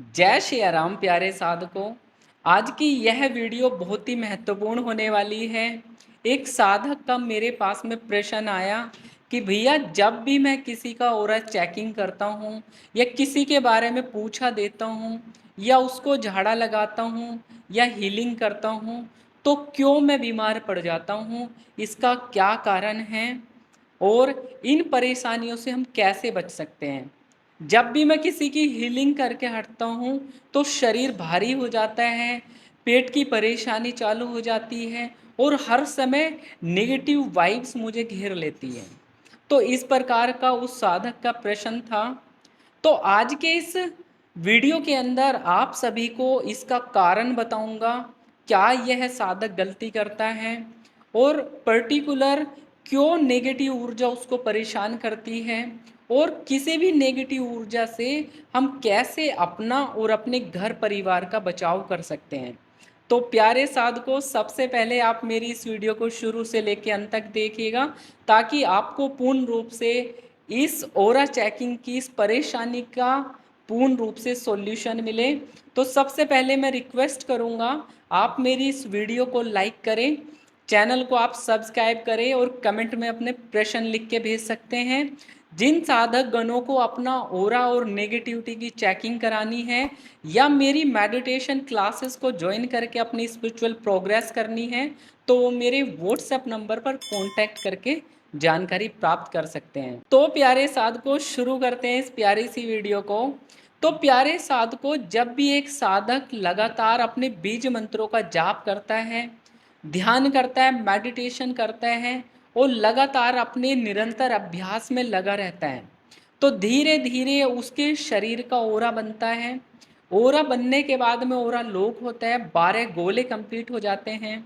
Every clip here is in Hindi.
जय श्री राम प्यारे साधकों। आज की यह वीडियो बहुत ही महत्वपूर्ण होने वाली है। एक साधक का मेरे पास में प्रश्न आया कि भैया जब भी मैं किसी का ऑरा चेकिंग करता हूँ या किसी के बारे में पूछा देता हूँ या उसको झाड़ा लगाता हूँ या हीलिंग करता हूँ तो क्यों मैं बीमार पड़ जाता हूँ, इसका क्या कारण है और इन परेशानियों से हम कैसे बच सकते हैं। जब भी मैं किसी की हीलिंग करके हटता हूँ तो शरीर भारी हो जाता है, पेट की परेशानी चालू हो जाती है और हर समय नेगेटिव वाइब्स मुझे घेर लेती है। तो इस प्रकार का उस साधक का प्रश्न था। तो आज के इस वीडियो के अंदर आप सभी को इसका कारण बताऊंगा, क्या यह साधक गलती करता है और पर्टिकुलर क्यों नेगेटिव ऊर्जा उसको परेशान करती है और किसी भी नेगेटिव ऊर्जा से हम कैसे अपना और अपने घर परिवार का बचाव कर सकते हैं। तो प्यारे साधकों, सबसे पहले आप मेरी इस वीडियो को शुरू से लेकर अंत तक देखिएगा ताकि आपको पूर्ण रूप से इस ओरा चेकिंग की इस परेशानी का पूर्ण रूप से सॉल्यूशन मिले। तो सबसे पहले मैं रिक्वेस्ट करूंगा, आप मेरी इस वीडियो को लाइक करें, चैनल को आप सब्सक्राइब करें और कमेंट में अपने प्रश्न लिख के भेज सकते हैं। जिन साधक गणों को अपना ओरा और नेगेटिविटी की चेकिंग करानी है या मेरी मेडिटेशन क्लासेस को ज्वाइन करके अपनी स्पिरिचुअल प्रोग्रेस करनी है तो वो मेरे व्हाट्सएप नंबर पर कांटेक्ट करके जानकारी प्राप्त कर सकते हैं। तो प्यारे साधकों, शुरू करते हैं इस प्यारी सी वीडियो को। तो प्यारे साधकों, जब भी एक साधक लगातार अपने बीज मंत्रों का जाप करता है, ध्यान करता है, मेडिटेशन करता है और लगातार अपने निरंतर अभ्यास में लगा रहता है तो धीरे धीरे उसके शरीर का ओरा बनता है। ओरा बनने के बाद में ओरा लॉक होता है, 12 गोले कंप्लीट हो जाते हैं।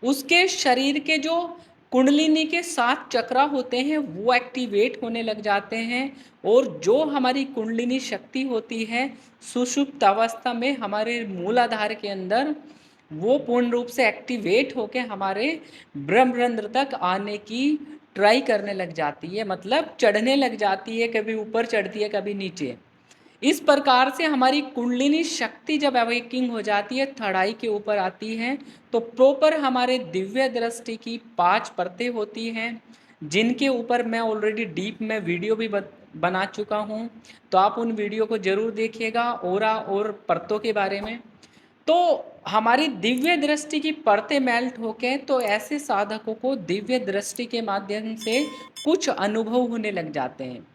उसके शरीर के जो कुंडलिनी के 7 चक्रा होते हैं वो एक्टिवेट होने लग जाते हैं और जो हमारी कुंडलिनी शक्ति होती है सुषुप्त अवस्था में हमारे मूलाधार के अंदर, वो पूर्ण रूप से एक्टिवेट होकर हमारे ब्रह्मरंध्र तक आने की ट्राई करने लग जाती है, मतलब चढ़ने लग जाती है, कभी ऊपर चढ़ती है कभी नीचे। इस प्रकार से हमारी कुंडलिनी शक्ति जब अवेकिंग हो जाती है, थड़ाई के ऊपर आती है तो प्रॉपर हमारे दिव्य दृष्टि की 5 परतें होती हैं जिनके ऊपर मैं ऑलरेडी डीप में वीडियो भी बना चुका हूं। तो आप उन वीडियो को जरूर देखिएगा ओरा और परतों के बारे में। तो हमारी दिव्य दृष्टि की परतें मेल्ट होके तो ऐसे साधकों को दिव्य दृष्टि के माध्यम से कुछ अनुभव होने लग जाते हैं।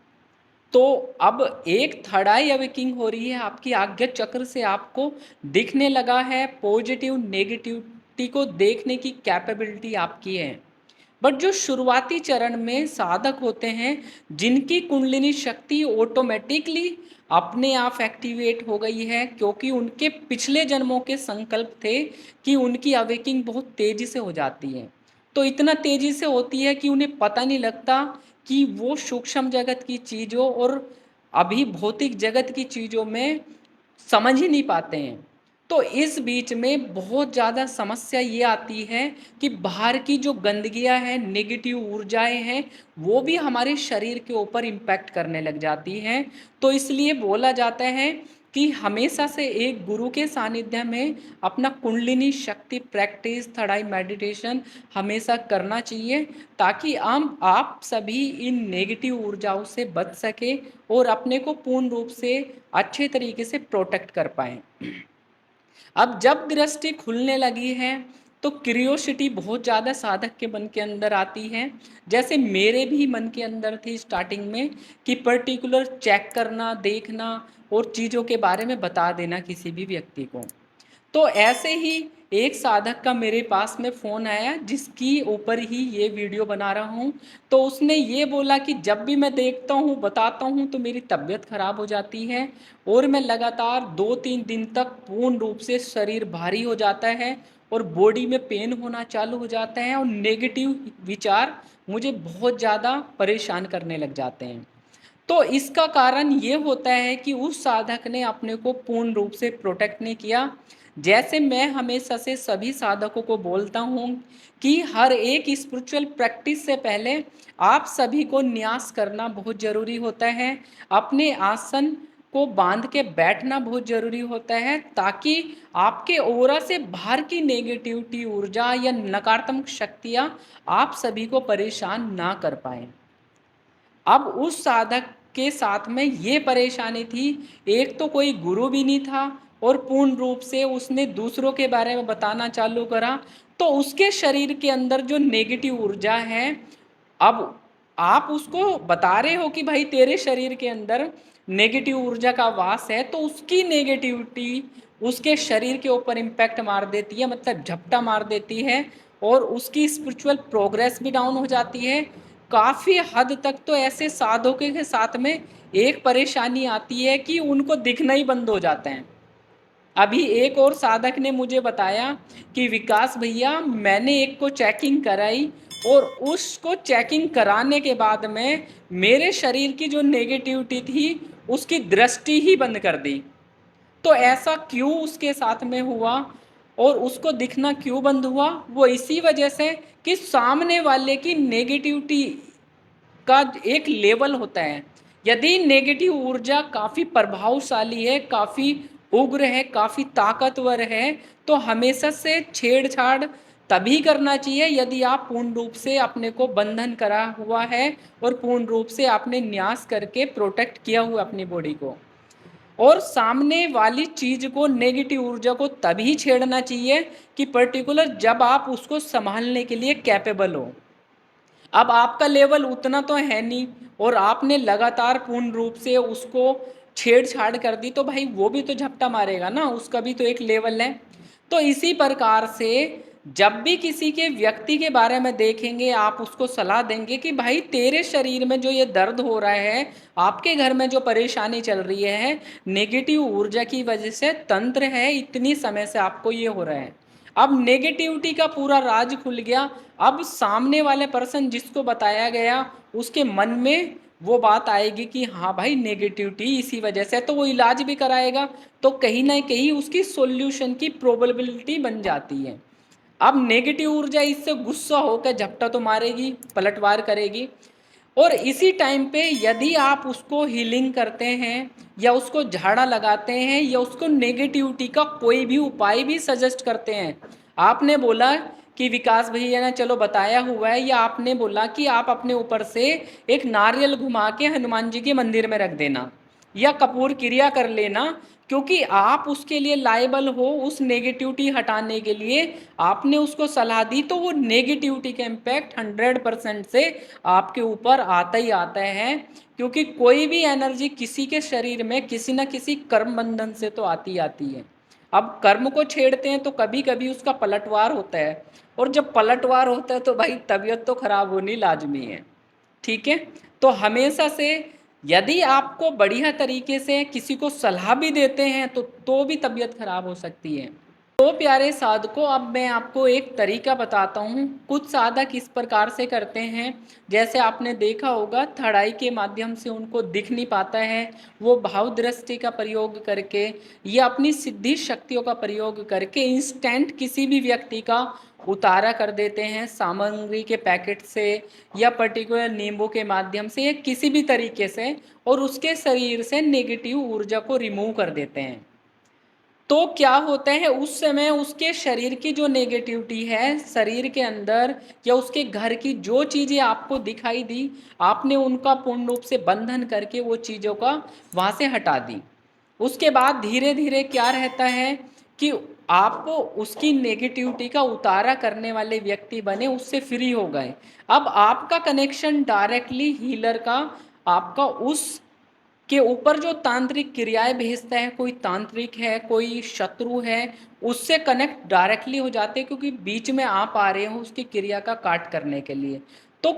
तो अब एक थर्ड आई अवेकिंग हो रही है, आपकी आज्ञा चक्र से आपको दिखने लगा है, पॉजिटिव नेगेटिविटी को देखने की कैपेबिलिटी आपकी है। बट जो शुरुआती चरण में साधक होते हैं जिनकी कुंडलिनी शक्ति ऑटोमेटिकली अपने आप एक्टिवेट हो गई है क्योंकि उनके पिछले जन्मों के संकल्प थे कि उनकी अवेकिंग बहुत तेजी से हो जाती है, तो इतना तेजी से होती है कि उन्हें पता नहीं लगता कि वो सूक्ष्म जगत की चीज़ों और अभी भौतिक जगत की चीज़ों में समझ ही नहीं पाते हैं। तो इस बीच में बहुत ज़्यादा समस्या ये आती है कि बाहर की जो गंदगियाँ हैं, नेगेटिव ऊर्जाएं हैं, वो भी हमारे शरीर के ऊपर इम्पैक्ट करने लग जाती हैं। तो इसलिए बोला जाता है कि हमेशा से एक गुरु के सानिध्य में अपना कुंडलिनी शक्ति प्रैक्टिस, थर्ड मेडिटेशन हमेशा करना चाहिए ताकि हम आप सभी इन नेगेटिव ऊर्जाओं से बच सके और अपने को पूर्ण रूप से अच्छे तरीके से प्रोटेक्ट कर पाएँ। अब जब दृष्टि खुलने लगी है तो क्यूरियोसिटी बहुत ज़्यादा साधक के मन के अंदर आती है, जैसे मेरे भी मन के अंदर थी स्टार्टिंग में कि पर्टिकुलर चेक करना, देखना और चीज़ों के बारे में बता देना किसी भी व्यक्ति को। तो ऐसे ही एक साधक का मेरे पास में फ़ोन आया जिसकी ऊपर ही ये वीडियो बना रहा हूँ। तो उसने ये बोला कि जब भी मैं देखता हूँ, बताता हूँ तो मेरी तबीयत खराब हो जाती है और मैं लगातार 2-3 दिन तक पूर्ण रूप से शरीर भारी हो जाता है और बॉडी में पेन होना चालू हो जाता है और नेगेटिव विचार मुझे बहुत ज़्यादा परेशान करने लग जाते हैं। तो इसका कारण ये होता है कि उस साधक ने अपने को पूर्ण रूप से प्रोटेक्ट नहीं किया। जैसे मैं हमेशा से सभी साधकों को बोलता हूँ कि हर एक स्पिरिचुअल प्रैक्टिस से पहले आप सभी को न्यास करना बहुत ज़रूरी होता है। अपने आसन को बांध के बैठना बहुत ज़रूरी होता है, ताकि आपके ऑरा से बाहर की नेगेटिविटी ऊर्जा या नकारात्मक शक्तियाँ आप सभी को परेशान ना कर पाएँ। अब उस साधक के साथ में ये परेशानी थी, एक तो कोई गुरु भी नहीं था और पूर्ण रूप से उसने दूसरों के बारे में बताना चालू करा, तो उसके शरीर के अंदर जो नेगेटिव ऊर्जा है, अब आप उसको बता रहे हो कि भाई तेरे शरीर के अंदर नेगेटिव ऊर्जा का वास है, तो उसकी नेगेटिविटी उसके शरीर के ऊपर इम्पैक्ट मार देती है, मतलब झपटा मार देती है, और उसकी स्पिरिचुअल प्रोग्रेस भी डाउन हो जाती है। काफ़ी हद तक तो ऐसे साधकों के साथ में एक परेशानी आती है कि उनको दिखना ही बंद हो जाते हैं। अभी एक और साधक ने मुझे बताया कि विकास भैया, मैंने एक को चेकिंग कराई और उसको चेकिंग कराने के बाद में मेरे शरीर की जो नेगेटिविटी थी उसकी दृष्टि ही बंद कर दी। तो ऐसा क्यों उसके साथ में हुआ और उसको दिखना क्यों बंद हुआ? वो इसी वजह से कि सामने वाले की नेगेटिविटी का एक लेवल होता है। यदि नेगेटिव ऊर्जा काफ़ी प्रभावशाली है, काफ़ी उग्र है, काफ़ी ताकतवर है, तो हमेशा से छेड़छाड़ तभी करना चाहिए यदि आप पूर्ण रूप से अपने को बंधन करा हुआ है और पूर्ण रूप से आपने न्यास करके प्रोटेक्ट किया हुआ अपनी बॉडी को। और सामने वाली चीज़ को, नेगेटिव ऊर्जा को तभी छेड़ना चाहिए कि पर्टिकुलर जब आप उसको संभालने के लिए कैपेबल हो। अब आपका लेवल उतना तो है नहीं और आपने लगातार पूर्ण रूप से उसको छेड़छाड़ कर दी, तो भाई वो भी तो झपटा मारेगा ना, उसका भी तो एक लेवल है। तो इसी प्रकार से जब भी किसी के व्यक्ति के बारे में देखेंगे, आप उसको सलाह देंगे कि भाई तेरे शरीर में जो ये दर्द हो रहा है, आपके घर में जो परेशानी चल रही है, नेगेटिव ऊर्जा की वजह से तंत्र है, इतनी समय से आपको ये हो रहा है। अब नेगेटिविटी का पूरा राज खुल गया। अब सामने वाले पर्सन जिसको बताया गया उसके मन में वो बात आएगी कि हाँ भाई, नेगेटिविटी इसी वजह से, तो वो इलाज भी कराएगा, तो कहीं ना कहीं उसकी सॉल्यूशन की प्रोबेबिलिटी बन जाती है। अब नेगेटिव ऊर्जा इससे गुस्सा होकर झपटा तो मारेगी, पलटवार करेगी, और इसी टाइम पे यदि आप उसको हीलिंग करते हैं या उसको झाड़ा लगाते हैं या उसको नेगेटिविटी का कोई भी उपाय भी सजेस्ट करते हैं, आपने बोला कि विकास भैया ने चलो बताया हुआ है, या आपने बोला कि आप अपने ऊपर से एक नारियल घुमा के हनुमान जी के मंदिर में रख देना या कपूर क्रिया कर लेना, क्योंकि आप उसके लिए लायबल हो उस नेगेटिविटी हटाने के लिए, आपने उसको सलाह दी, तो वो नेगेटिविटी का इम्पैक्ट 100% से आपके ऊपर आता ही आता है। क्योंकि कोई भी एनर्जी किसी के शरीर में किसी न किसी कर्म बंधन से तो आती आती है। अब कर्म को छेड़ते हैं तो कभी कभी उसका पलटवार होता है, और जब पलटवार होता है तो भाई तबीयत तो खराब होनी लाजमी है। ठीक है, तो हमेशा से यदि आपको बढ़िया तरीके से किसी को सलाह भी देते हैं तो भी तबीयत खराब हो सकती है। तो प्यारे साधकों, अब मैं आपको एक तरीका बताता हूँ। कुछ साधक इस प्रकार से करते हैं, जैसे आपने देखा होगा थर्ड आई के माध्यम से उनको दिख नहीं पाता है, वो भाव दृष्टि का प्रयोग करके या अपनी सिद्धि शक्तियों का प्रयोग करके इंस्टेंट किसी भी व्यक्ति का उतारा कर देते हैं, सामग्री के पैकेट से या पर्टिकुलर नींबू के माध्यम से या किसी भी तरीके से, और उसके शरीर से नेगेटिव ऊर्जा को रिमूव कर देते हैं। तो क्या होता है, उस समय उसके शरीर की जो नेगेटिविटी है शरीर के अंदर, या उसके घर की जो चीज़ें आपको दिखाई दी, आपने उनका पूर्ण रूप से बंधन करके वो चीज़ों का वहाँ से हटा दी। उसके बाद धीरे धीरे क्या रहता है कि आप उसकी नेगेटिविटी का उतारा करने वाले व्यक्ति बने, उससे फ्री हो गए। अब आपका कनेक्शन डायरेक्टली हीलर का, आपका उस के ऊपर जो तांत्रिक क्रियाएं भेजता है, कोई तांत्रिक है, कोई शत्रु है, उससे कनेक्ट डायरेक्टली हो जाते हैं, क्योंकि बीच में आप आ रहे हो उसकी क्रिया का काट करने के लिए। तो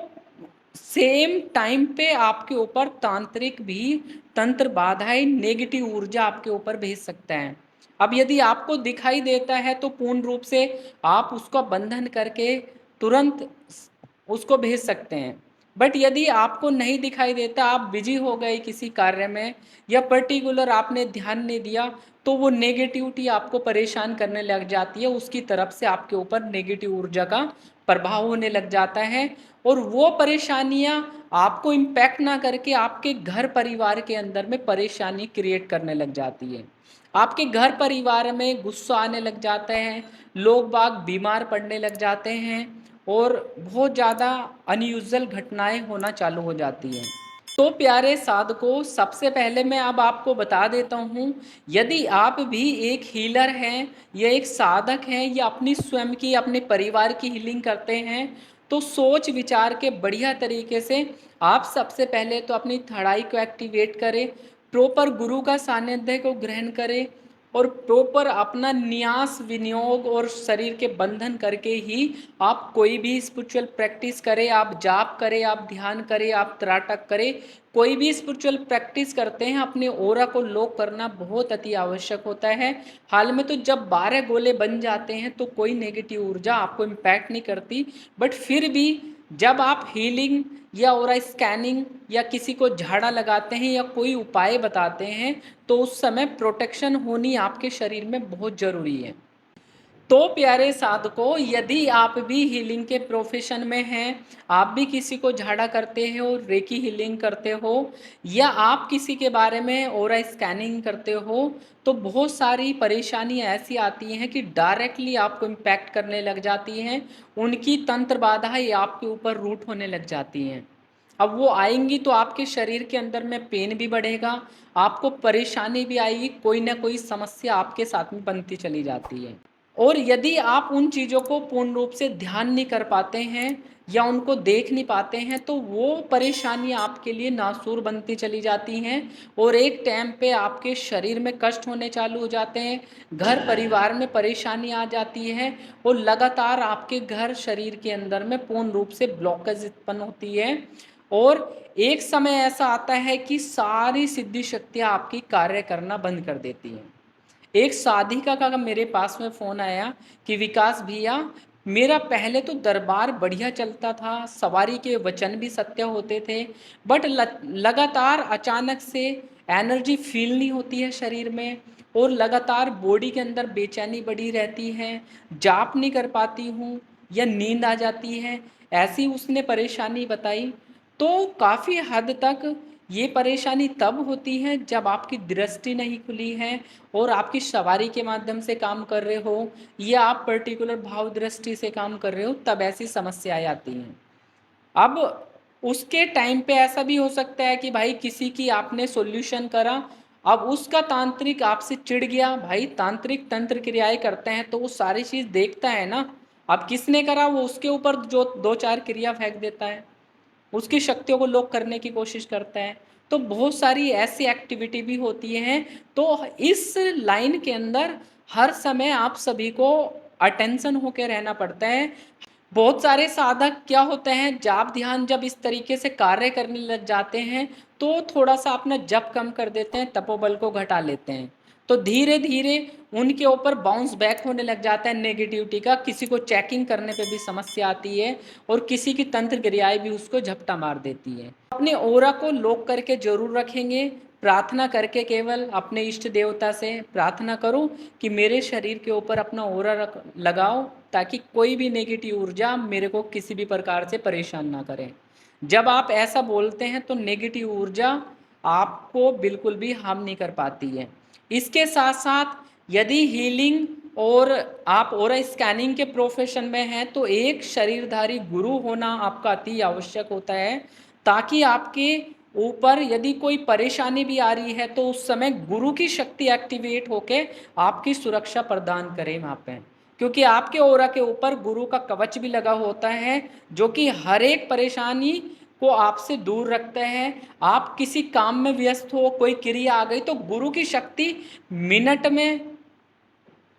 सेम टाइम पे आपके ऊपर तांत्रिक भी तंत्र बाधाएं, नेगेटिव ऊर्जा आपके ऊपर भेज सकता है। अब यदि आपको दिखाई देता है तो पूर्ण रूप से आप उसका बंधन करके तुरंत उसको भेज सकते हैं। बट यदि आपको नहीं दिखाई देता, आप बिजी हो गए किसी कार्य में या पर्टिकुलर आपने ध्यान नहीं दिया, तो वो नेगेटिविटी आपको परेशान करने लग जाती है, उसकी तरफ से आपके ऊपर नेगेटिव ऊर्जा का प्रभाव होने लग जाता है, और वो परेशानियाँ आपको इम्पैक्ट ना करके आपके घर परिवार के अंदर में परेशानी क्रिएट करने लग जाती है। आपके घर परिवार में गुस्सा आने लग जाता है, लोग बाग बीमार पड़ने लग जाते हैं और बहुत ज़्यादा अनयूजुअल घटनाएँ होना चालू हो जाती हैं। तो प्यारे साधकों, सबसे पहले मैं अब आपको बता देता हूँ, यदि आप भी एक हीलर हैं या एक साधक हैं या अपनी स्वयं की, अपने परिवार की हीलिंग करते हैं, तो सोच विचार के बढ़िया तरीके से आप सबसे पहले तो अपनी थड़ाई को एक्टिवेट करें, प्रॉपर गुरु का सानिध्य को ग्रहण करें और प्रॉपर अपना न्यास विनियोग और शरीर के बंधन करके ही आप कोई भी स्पिरिचुअल प्रैक्टिस करें, आप जाप करें, आप ध्यान करें, आप त्राटक करें, कोई भी स्पिरिचुअल प्रैक्टिस करते हैं, अपने ऑरा को लॉक करना बहुत अति आवश्यक होता है। हाल में तो जब 12 गोले बन जाते हैं तो कोई नेगेटिव ऊर्जा आपको इम्पैक्ट नहीं करती, बट फिर भी जब आप हीलिंग या ऑरा स्कैनिंग या किसी को झाड़ा लगाते हैं या कोई उपाय बताते हैं, तो उस समय प्रोटेक्शन होनी आपके शरीर में बहुत ज़रूरी है। तो प्यारे साधकों, यदि आप भी हीलिंग के प्रोफेशन में हैं, आप भी किसी को झाड़ा करते हो, रेकी हीलिंग करते हो या आप किसी के बारे में ऑरा स्कैनिंग करते हो, तो बहुत सारी परेशानियां ऐसी आती हैं कि डायरेक्टली आपको इम्पैक्ट करने लग जाती हैं। उनकी तंत्र बाधाएं आपके ऊपर रूट होने लग जाती हैं। अब वो आएंगी तो आपके शरीर के अंदर में पेन भी बढ़ेगा, आपको परेशानी भी आएगी, कोई ना कोई समस्या आपके साथ में बनती चली जाती है। और यदि आप उन चीज़ों को पूर्ण रूप से ध्यान नहीं कर पाते हैं या उनको देख नहीं पाते हैं, तो वो परेशानियाँ आपके लिए नासूर बनती चली जाती हैं और एक टाइम पे आपके शरीर में कष्ट होने चालू हो जाते हैं, घर परिवार में परेशानी आ जाती है और लगातार आपके घर शरीर के अंदर में पूर्ण रूप से ब्लॉकेज उत्पन्न होती है। और एक समय ऐसा आता है कि सारी सिद्धि शक्तियाँ आपकी कार्य करना बंद कर देती हैं। एक साधिका का मेरे पास में फ़ोन आया कि विकास भैया, मेरा पहले तो दरबार बढ़िया चलता था, सवारी के वचन भी सत्य होते थे, बट लगातार अचानक से एनर्जी फील नहीं होती है शरीर में और लगातार बॉडी के अंदर बेचैनी बढ़ी रहती है, जाप नहीं कर पाती हूँ या नींद आ जाती है, ऐसी उसने परेशानी बताई। तो काफ़ी हद तक ये परेशानी तब होती है जब आपकी दृष्टि नहीं खुली है और आपकी सवारी के माध्यम से काम कर रहे हो या आप पर्टिकुलर भाव दृष्टि से काम कर रहे हो, तब ऐसी समस्याएं आती हैं। अब उसके टाइम पे ऐसा भी हो सकता है कि भाई किसी की आपने सॉल्यूशन करा, अब उसका तांत्रिक आपसे चिढ़ गया, भाई तांत्रिक तंत्र क्रियाएं करते हैं तो वो सारी चीज़ देखता है ना, अब किसने करा वो उसके ऊपर जो दो चार क्रिया फेंक देता है, उसकी शक्तियों को लॉक करने की कोशिश करता है। तो बहुत सारी ऐसी एक्टिविटी भी होती हैं। तो इस लाइन के अंदर हर समय आप सभी को अटेंशन होके रहना पड़ता है। बहुत सारे साधक क्या होते हैं, जाप ध्यान जब इस तरीके से कार्य करने लग जाते हैं तो थोड़ा सा अपना जप कम कर देते हैं, तपोबल को घटा लेते हैं, तो धीरे धीरे उनके ऊपर बाउंस बैक होने लग जाता है नेगेटिविटी का। किसी को चेकिंग करने पे भी समस्या आती है और किसी की तंत्र क्रियाएं भी उसको झपटा मार देती है। अपने ओरा को लॉक करके जरूर रखेंगे, प्रार्थना करके, केवल अपने इष्ट देवता से प्रार्थना करो कि मेरे शरीर के ऊपर अपना ओरा लगाओ ताकि कोई भी नेगेटिव ऊर्जा मेरे को किसी भी प्रकार से परेशान ना करे। जब आप ऐसा बोलते हैं तो नेगेटिव ऊर्जा आपको बिल्कुल भी हार्म नहीं कर पाती है। इसके साथ साथ यदि हीलिंग और आप और स्कैनिंग के प्रोफेशन में हैं तो एक शरीरधारी गुरु होना आपका अति आवश्यक होता है, ताकि आपके ऊपर यदि कोई परेशानी भी आ रही है तो उस समय गुरु की शक्ति एक्टिवेट होके आपकी सुरक्षा प्रदान करे वहाँ पे, क्योंकि आपके ओरा के ऊपर गुरु का कवच भी लगा होता है जो कि हर एक परेशानी को आपसे दूर रखते हैं। आप किसी काम में व्यस्त हो, कोई क्रिया आ गई तो गुरु की शक्ति मिनट में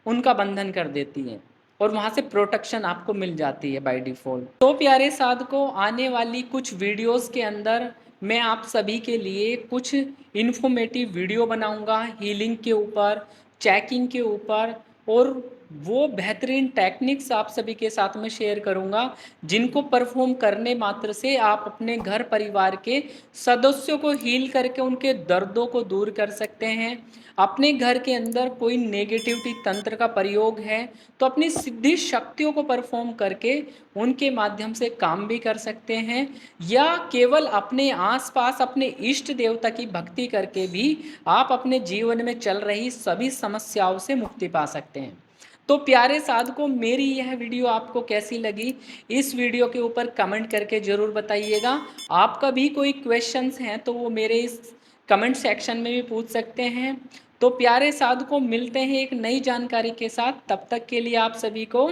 उनका बंधन कर देती है और वहाँ से प्रोटेक्शन आपको मिल जाती है बाय डिफ़ॉल्ट। तो प्यारे साधकों, आने वाली कुछ वीडियोस के अंदर मैं आप सभी के लिए कुछ इन्फॉर्मेटिव वीडियो बनाऊंगा हीलिंग के ऊपर, चेकिंग के ऊपर और वो बेहतरीन टेक्निक्स आप सभी के साथ में शेयर करूँगा, जिनको परफ़ॉर्म करने मात्र से आप अपने घर परिवार के सदस्यों को हील करके उनके दर्दों को दूर कर सकते हैं। अपने घर के अंदर कोई नेगेटिविटी तंत्र का प्रयोग है, तो अपनी सिद्धि शक्तियों को परफ़ॉर्म करके उनके माध्यम से काम भी कर सकते हैं, या केवल अपने आस-पास अपने इष्ट देवता की भक्ति करके भी आप अपने जीवन में चल रही सभी समस्याओं से मुक्ति पा सकते हैं। तो प्यारे साधकों, मेरी यह वीडियो आपको कैसी लगी? इस वीडियो के ऊपर कमेंट करके ज़रूर बताइएगा। आपका भी कोई क्वेश्चंस हैं तो वो मेरे इस कमेंट सेक्शन में भी पूछ सकते हैं। तो प्यारे साधकों, मिलते हैं एक नई जानकारी के साथ, तब तक के लिए आप सभी को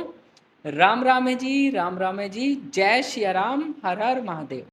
राम राम है जी, राम राम है जी। जय सिया राम, हर हर महादेव।